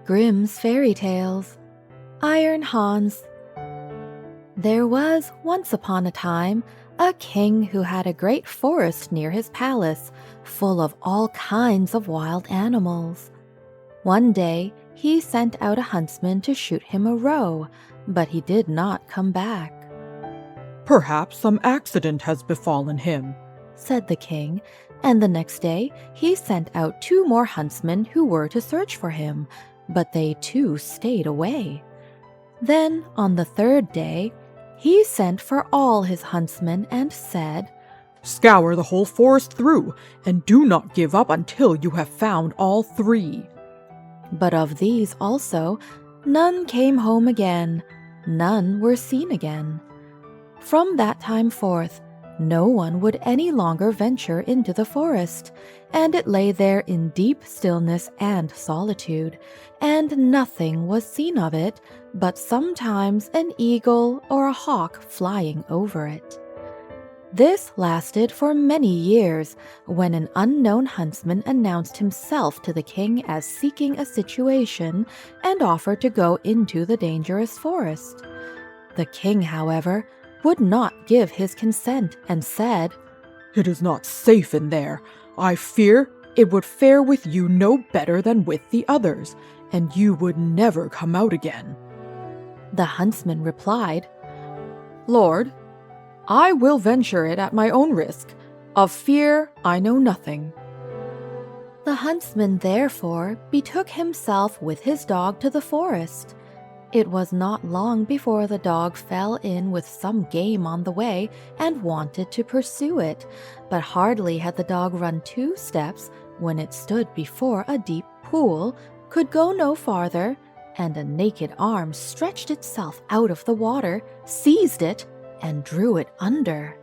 Grimm's Fairy Tales. Iron Hans. There was, once upon a time, a king who had a great forest near his palace, full of all kinds of wild animals. One day, he sent out a huntsman to shoot him a roe, but he did not come back. "Perhaps some accident has befallen him," said the king, and the next day he sent out 2 more huntsmen who were to search for him, but they too stayed away. Then, on the 3rd day, he sent for all his huntsmen and said, "Scour the whole forest through, and do not give up until you have found all 3. But of these also, none came home again, none were seen again. From that time forth, no one would any longer venture into the forest, and it lay there in deep stillness and solitude, and nothing was seen of it but sometimes an eagle or a hawk flying over it. This lasted for many years, when an unknown huntsman announced himself to the king as seeking a situation and offered to go into the dangerous forest. The king, however, would not give his consent and said, "It is not safe in there. I fear it would fare with you no better than with the others, and you would never come out again." The huntsman replied, "Lord, I will venture it at my own risk. Of fear I know nothing." The huntsman therefore betook himself with his dog to the forest. It was not long before the dog fell in with some game on the way and wanted to pursue it, but hardly had the dog run 2 steps when it stood before a deep pool, could go no farther, and a naked arm stretched itself out of the water, seized it, and drew it under.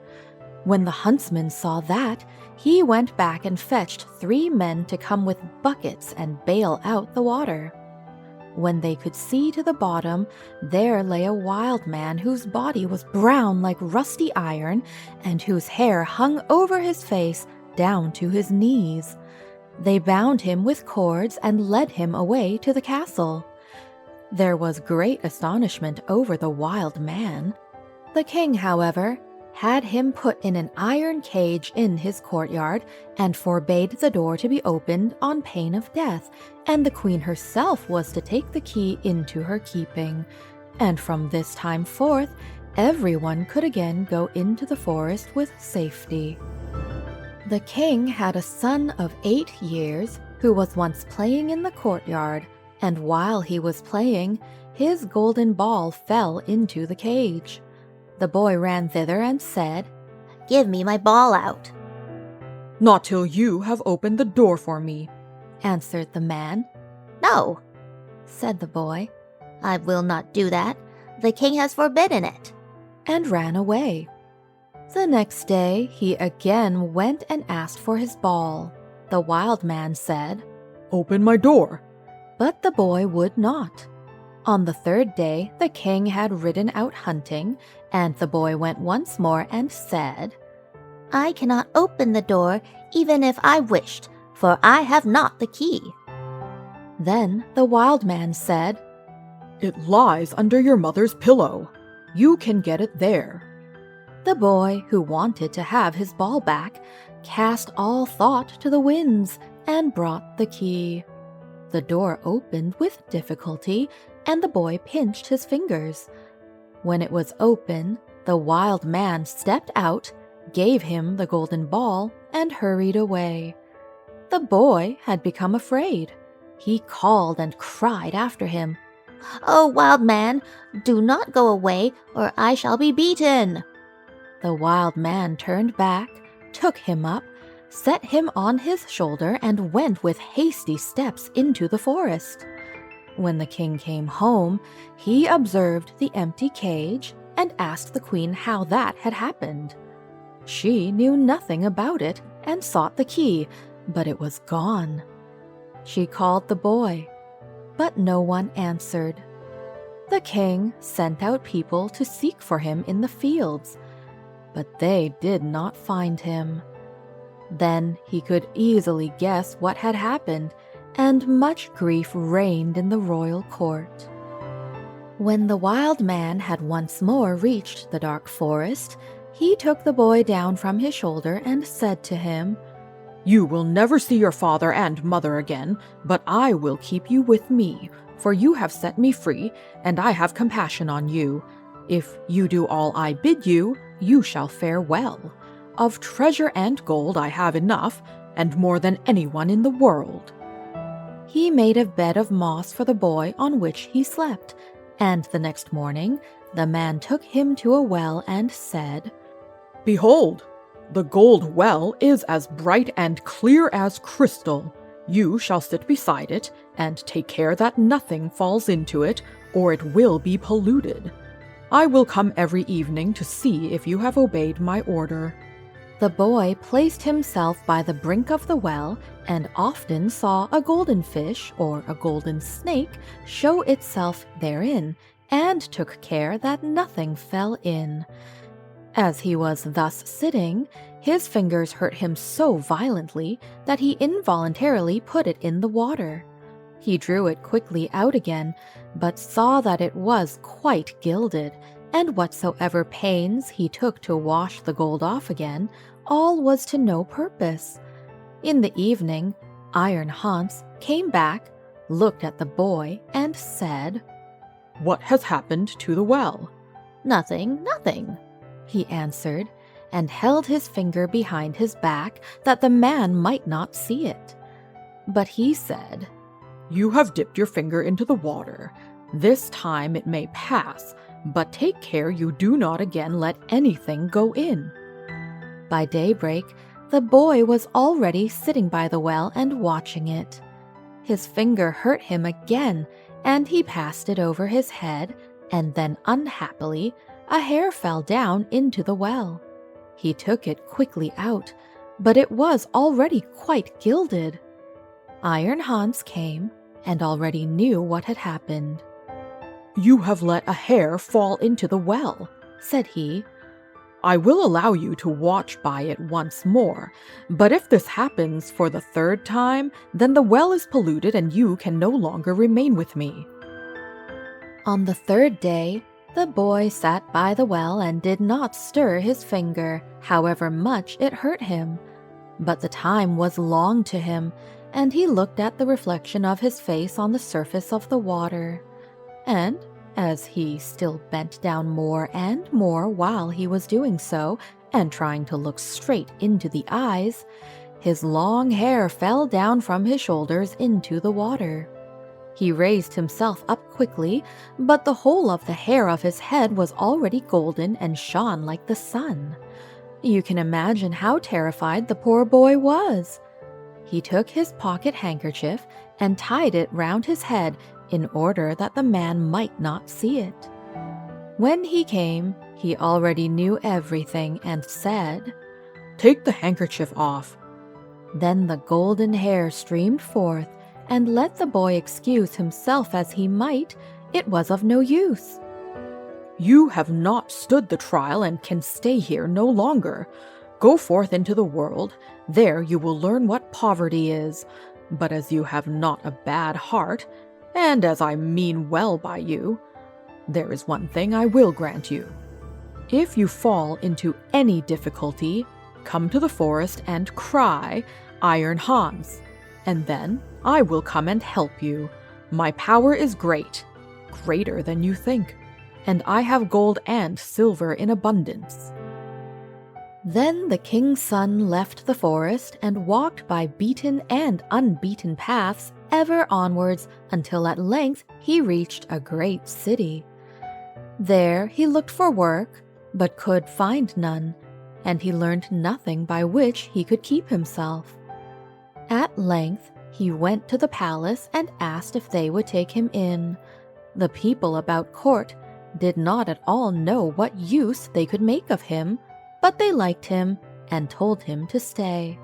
When the huntsman saw that, he went back and fetched 3 men to come with buckets and bail out the water. When they could see to the bottom, there lay a wild man whose body was brown like rusty iron, and whose hair hung over his face down to his knees. They bound him with cords and led him away to the castle. There was great astonishment over the wild man. The king, however, had him put in an iron cage in his courtyard, and forbade the door to be opened on pain of death, and the queen herself was to take the key into her keeping. And from this time forth, everyone could again go into the forest with safety. The king had a son of 8 years, who was once playing in the courtyard, and while he was playing, his golden ball fell into the cage. The boy ran thither and said, "Give me my ball out." "Not till you have opened the door for me," answered the man. "No," said the boy, "I will not do that. The king has forbidden it," and ran away. The next day he again went and asked for his ball. The wild man said, "Open my door." But the boy would not. On the 3rd day the king had ridden out hunting, and the boy went once more and said, "I cannot open the door even if I wished, for I have not the key." Then the wild man said, "It lies under your mother's pillow. You can get it there." The boy, who wanted to have his ball back, cast all thought to the winds and brought the key. The door opened with difficulty, and the boy pinched his fingers. When it was open, the wild man stepped out, gave him the golden ball, and hurried away. The boy had become afraid. He called and cried after him, "Oh, wild man, do not go away, or I shall be beaten." The wild man turned back, took him up, set him on his shoulder, and went with hasty steps into the forest. When the king came home, he observed the empty cage and asked the queen how that had happened. She knew nothing about it and sought the key, but it was gone. She called the boy, but no one answered. The king sent out people to seek for him in the fields, but they did not find him. Then he could easily guess what had happened, and much grief reigned in the royal court. When the wild man had once more reached the dark forest, he took the boy down from his shoulder and said to him, "You will never see your father and mother again, but I will keep you with me, for you have set me free, and I have compassion on you. If you do all I bid you, you shall fare well. Of treasure and gold I have enough, and more than anyone in the world." He made a bed of moss for the boy on which he slept, and the next morning the man took him to a well and said, "Behold, the gold well is as bright and clear as crystal. You shall sit beside it, and take care that nothing falls into it, or it will be polluted. I will come every evening to see if you have obeyed my order." The boy placed himself by the brink of the well and often saw a golden fish or a golden snake show itself therein, and took care that nothing fell in. As he was thus sitting, his fingers hurt him so violently that he involuntarily put it in the water. He drew it quickly out again, but saw that it was quite gilded, and whatsoever pains he took to wash the gold off again, all was to no purpose. In the evening, Iron Hans came back, looked at the boy, and said, "What has happened to the well?" Nothing, nothing, he answered, and held his finger behind his back that the man might not see it. But he said, "You have dipped your finger into the water. This time it may pass, but take care you do not again let anything go in." By daybreak, the boy was already sitting by the well and watching it. His finger hurt him again, and he passed it over his head, and then unhappily, a hair fell down into the well. He took it quickly out, but it was already quite gilded. Iron Hans came, and already knew what had happened. "You have let a hair fall into the well," said he. "I will allow you to watch by it once more, but if this happens for the third time, then the well is polluted and you can no longer remain with me." On the third day, the boy sat by the well and did not stir his finger, however much it hurt him. But the time was long to him, and he looked at the reflection of his face on the surface of the water. And as he still bent down more and more while he was doing so, and trying to look straight into the eyes, his long hair fell down from his shoulders into the water. He raised himself up quickly, but the whole of the hair of his head was already golden and shone like the sun. You can imagine how terrified the poor boy was. He took his pocket handkerchief and tied it round his head in order that the man might not see it. When he came, he already knew everything and said, "Take the handkerchief off." Then the golden hair streamed forth, and let the boy excuse himself as he might, it was of no use. "You have not stood the trial and can stay here no longer. Go forth into the world, there you will learn what poverty is. But as you have not a bad heart, and as I mean well by you, there is one thing I will grant you. If you fall into any difficulty, come to the forest and cry, 'Iron Hans,' and then I will come and help you. My power is great, greater than you think, and I have gold and silver in abundance." Then the king's son left the forest and walked by beaten and unbeaten paths ever onwards until at length he reached a great city. There he looked for work, but could find none, and he learned nothing by which he could keep himself. At length he went to the palace and asked if they would take him in. The people about court did not at all know what use they could make of him, but they liked him and told him to stay.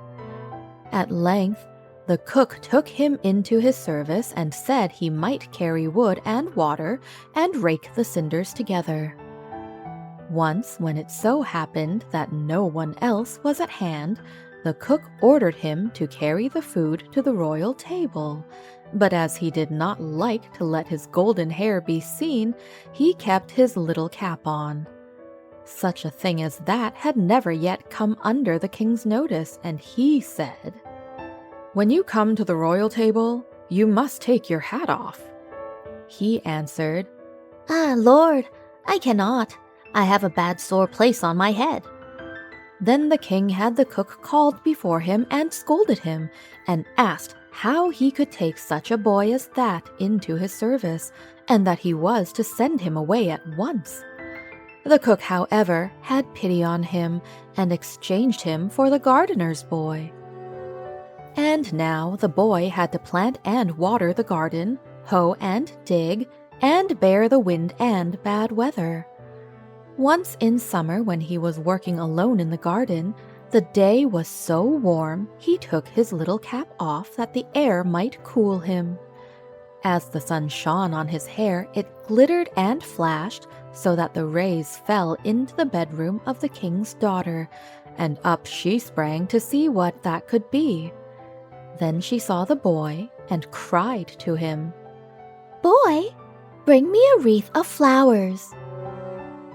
At length, the cook took him into his service and said he might carry wood and water and rake the cinders together. Once, when it so happened that no one else was at hand, The cook ordered him to carry the food to the royal table, but as he did not like to let his golden hair be seen, he kept his little cap on. Such a thing as that had never yet come under the king's notice, and he said, "When you come to the royal table, you must take your hat off." He answered, "Ah, Lord, I cannot. I have a bad sore place on my head." Then the king had the cook called before him and scolded him, and asked how he could take such a boy as that into his service, and that he was to send him away at once. The cook, however, had pity on him, and exchanged him for the gardener's boy. And now the boy had to plant and water the garden, hoe and dig, and bear the wind and bad weather. Once in summer, when he was working alone in the garden, the day was so warm he took his little cap off that the air might cool him. As the sun shone on his hair, it glittered and flashed so that the rays fell into the bedroom of the king's daughter, and up she sprang to see what that could be. Then she saw the boy and cried to him, "Boy, bring me a wreath of flowers."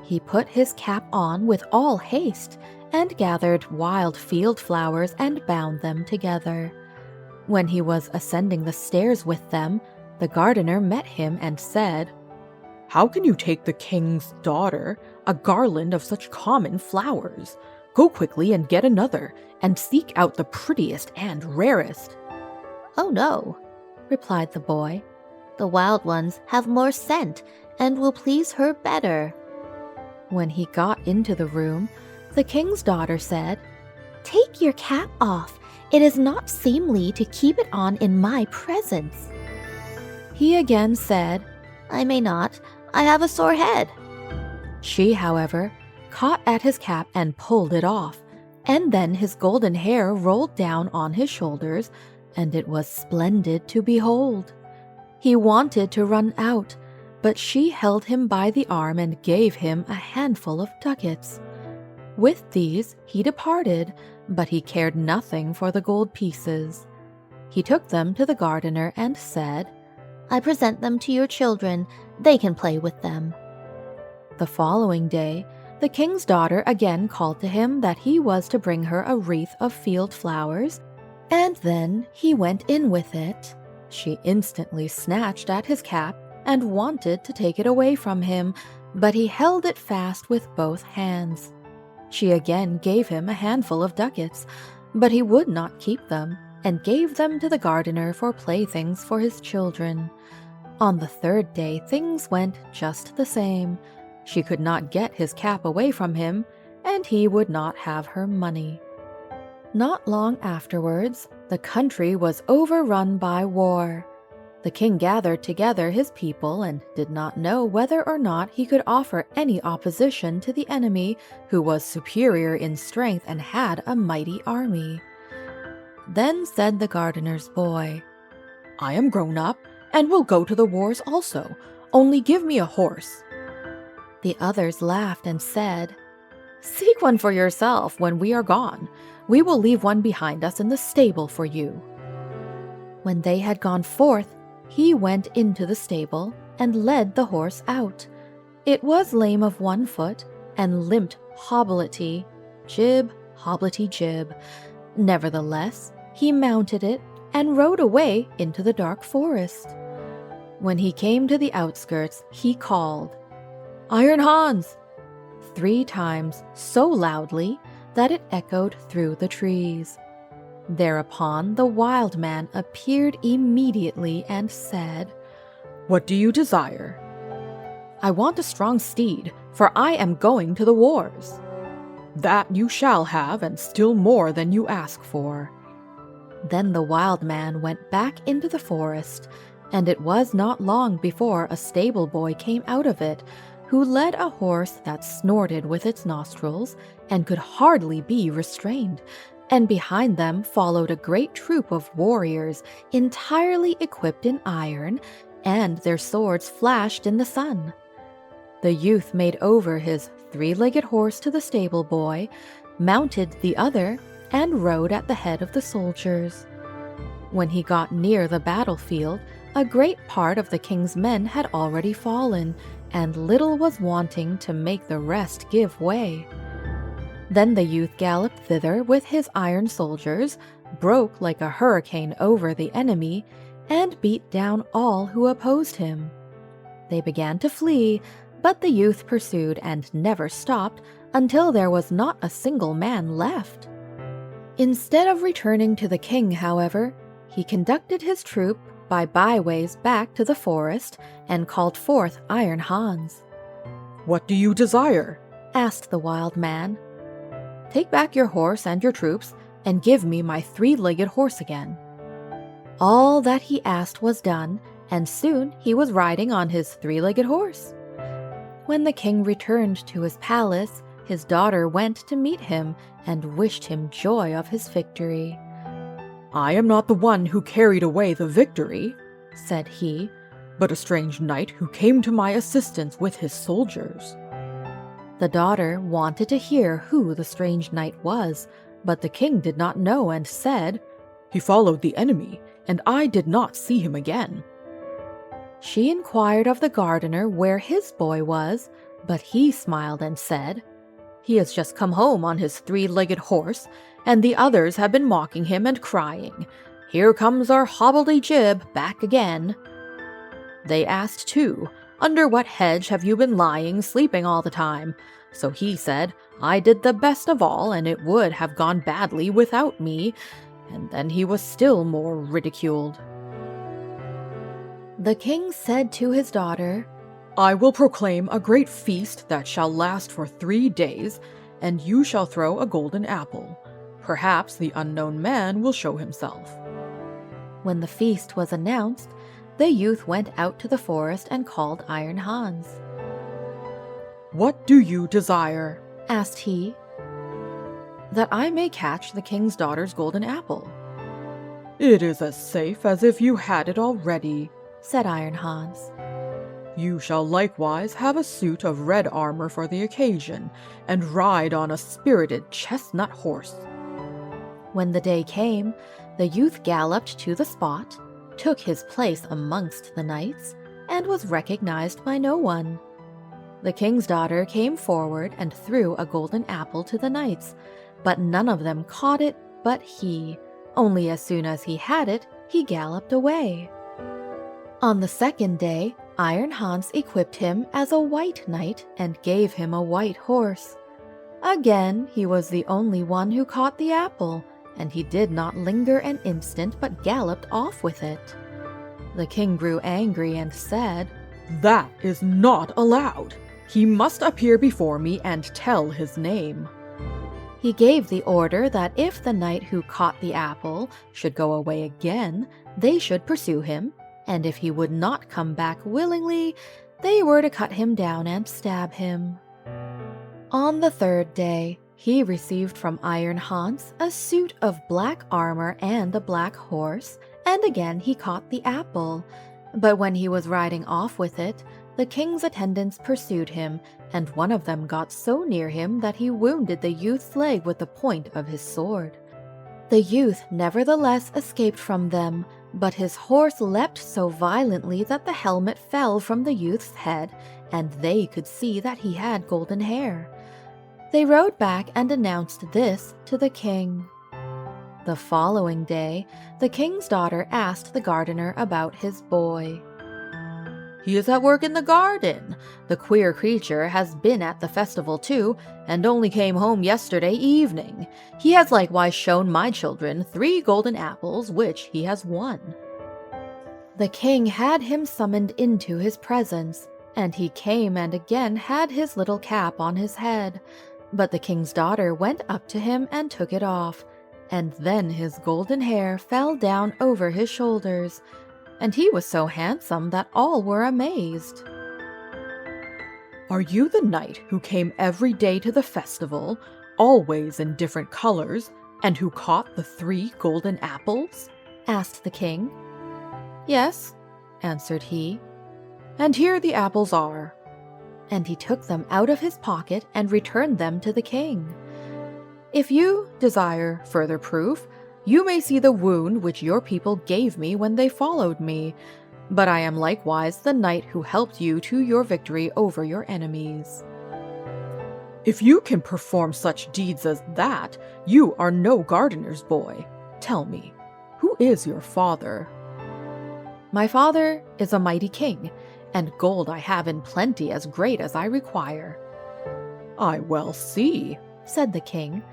He put his cap on with all haste and gathered wild field flowers and bound them together. When he was ascending the stairs with them, the gardener met him and said, "How can you take the king's daughter a garland of such common flowers? Go quickly and get another, and seek out the prettiest and rarest." "Oh no," replied the boy. "The wild ones have more scent and will please her better." When he got into the room, the king's daughter said, "Take your cap off. It is not seemly to keep it on in my presence." He again said, "I may not. I have a sore head." She, however, caught at his cap and pulled it off, and then his golden hair rolled down on his shoulders, and it was splendid to behold. He wanted to run out, but she held him by the arm and gave him a handful of ducats. With these he departed, but he cared nothing for the gold pieces. He took them to the gardener and said, "I present them to your children. They can play with them." The following day, the king's daughter again called to him that he was to bring her a wreath of field flowers, and then he went in with it. She instantly snatched at his cap and wanted to take it away from him, but he held it fast with both hands. She again gave him a handful of ducats, but he would not keep them, and gave them to the gardener for playthings for his children. On the third day things went just the same. She could not get his cap away from him, and he would not have her money. Not long afterwards, the country was overrun by war. The king gathered together his people and did not know whether or not he could offer any opposition to the enemy, who was superior in strength and had a mighty army. Then said the gardener's boy, "I am grown up, and will go to the wars also. Only give me a horse." The others laughed and said, "Seek one for yourself when we are gone. We will leave one behind us in the stable for you." When they had gone forth, he went into the stable and led the horse out. It was lame of one foot and limped hobblety, jib. Nevertheless, he mounted it and rode away into the dark forest. When he came to the outskirts, he called, "Iron Hans!" 3 times so loudly that it echoed through the trees. Thereupon the wild man appeared immediately and said, "What do you desire?" "I want a strong steed, for I am going to the wars." "That you shall have, and still more than you ask for." Then the wild man went back into the forest, and it was not long before a stable boy came out of it, who led a horse that snorted with its nostrils and could hardly be restrained, and behind them followed a great troop of warriors entirely equipped in iron, and their swords flashed in the sun. The youth made over his 3-legged horse to the stable boy, mounted the other, and rode at the head of the soldiers. When he got near the battlefield, a great part of the king's men had already fallen, and little was wanting to make the rest give way. Then the youth galloped thither with his iron soldiers, broke like a hurricane over the enemy, and beat down all who opposed him. They began to flee, but the youth pursued and never stopped until there was not a single man left. Instead of returning to the king, however, he conducted his troop by byways back to the forest and called forth Iron Hans. "What do you desire?" asked the wild man. "Take back your horse and your troops, and give me my three-legged horse again." All that he asked was done, and soon he was riding on his three-legged horse. When the king returned to his palace, his daughter went to meet him and wished him joy of his victory. "I am not the one who carried away the victory," said he, "but a strange knight who came to my assistance with his soldiers." The daughter wanted to hear who the strange knight was, but the king did not know and said, "He followed the enemy, and I did not see him again." She inquired of the gardener where his boy was, but he smiled and said, "He has just come home on his three-legged horse, and the others have been mocking him and crying, 'Here comes our hobbledy-jib back again.' They asked too, 'Under what hedge have you been lying, sleeping all the time?' So he said, 'I did the best of all, and it would have gone badly without me,' and then he was still more ridiculed." The king said to his daughter, "I will proclaim a great feast that shall last for 3 days, and you shall throw a golden apple. Perhaps the unknown man will show himself." When the feast was announced, the youth went out to the forest and called Iron Hans. "What do you desire?" asked he. "That I may catch the king's daughter's golden apple." "It is as safe as if you had it already," said Iron Hans. "You shall likewise have a suit of red armor for the occasion, and ride on a spirited chestnut horse." When the day came, the youth galloped to the spot, took his place amongst the knights, and was recognized by no one. The king's daughter came forward and threw a golden apple to the knights, but none of them caught it but he. Only as soon as he had it, he galloped away. On the second day, Iron Hans equipped him as a white knight and gave him a white horse. Again, he was the only one who caught the apple, and he did not linger an instant but galloped off with it. The king grew angry and said, "That is not allowed. He must appear before me and tell his name." He gave the order that if the knight who caught the apple should go away again, they should pursue him, and if he would not come back willingly, they were to cut him down and stab him. On the third day, he received from Iron Hans a suit of black armor and a black horse, and again he caught the apple. But when he was riding off with it, the king's attendants pursued him, and one of them got so near him that he wounded the youth's leg with the point of his sword. The youth nevertheless escaped from them, but his horse leapt so violently that the helmet fell from the youth's head, and they could see that he had golden hair. They rode back and announced this to the king. The following day, the king's daughter asked the gardener about his boy. "He is at work in the garden. The queer creature has been at the festival too, and only came home yesterday evening. He has likewise shown my children 3 golden apples, which he has won." The king had him summoned into his presence, and he came and again had his little cap on his head. But the king's daughter went up to him and took it off, and then his golden hair fell down over his shoulders, and he was so handsome that all were amazed. "Are you the knight who came every day to the festival, always in different colors, and who caught the 3 golden apples?" asked the king. "Yes," answered he. "And here the apples are." And he took them out of his pocket and returned them to the king. If you desire further proof, you may see the wound which your people gave me when they followed me, but I am likewise the knight who helped you to your victory over your enemies." "If you can perform such deeds as that, you are no gardener's boy. Tell me, who is your father?" "My father is a mighty king, and gold I have in plenty as great as I require." "I well see," said the king,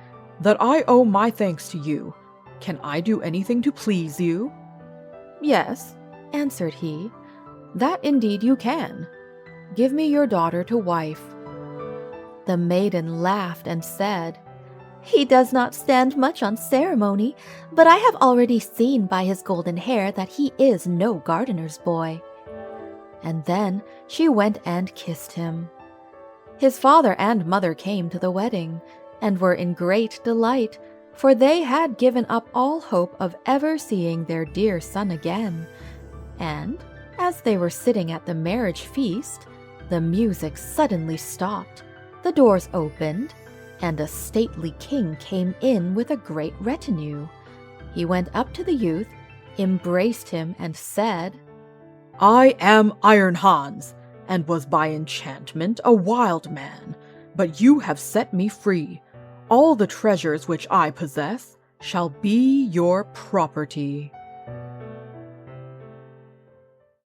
"that I owe my thanks to you. Can I do anything to please you?" "Yes," answered he, "that indeed you can. Give me your daughter to wife." The maiden laughed and said, "He does not stand much on ceremony, but I have already seen by his golden hair that he is no gardener's boy." And then she went and kissed him. His father and mother came to the wedding, and were in great delight, for they had given up all hope of ever seeing their dear son again. And, as they were sitting at the marriage feast, the music suddenly stopped, the doors opened, and a stately king came in with a great retinue. He went up to the youth, embraced him, and said, "I am Iron Hans, and was by enchantment a wild man, but you have set me free. All the treasures which I possess shall be your property."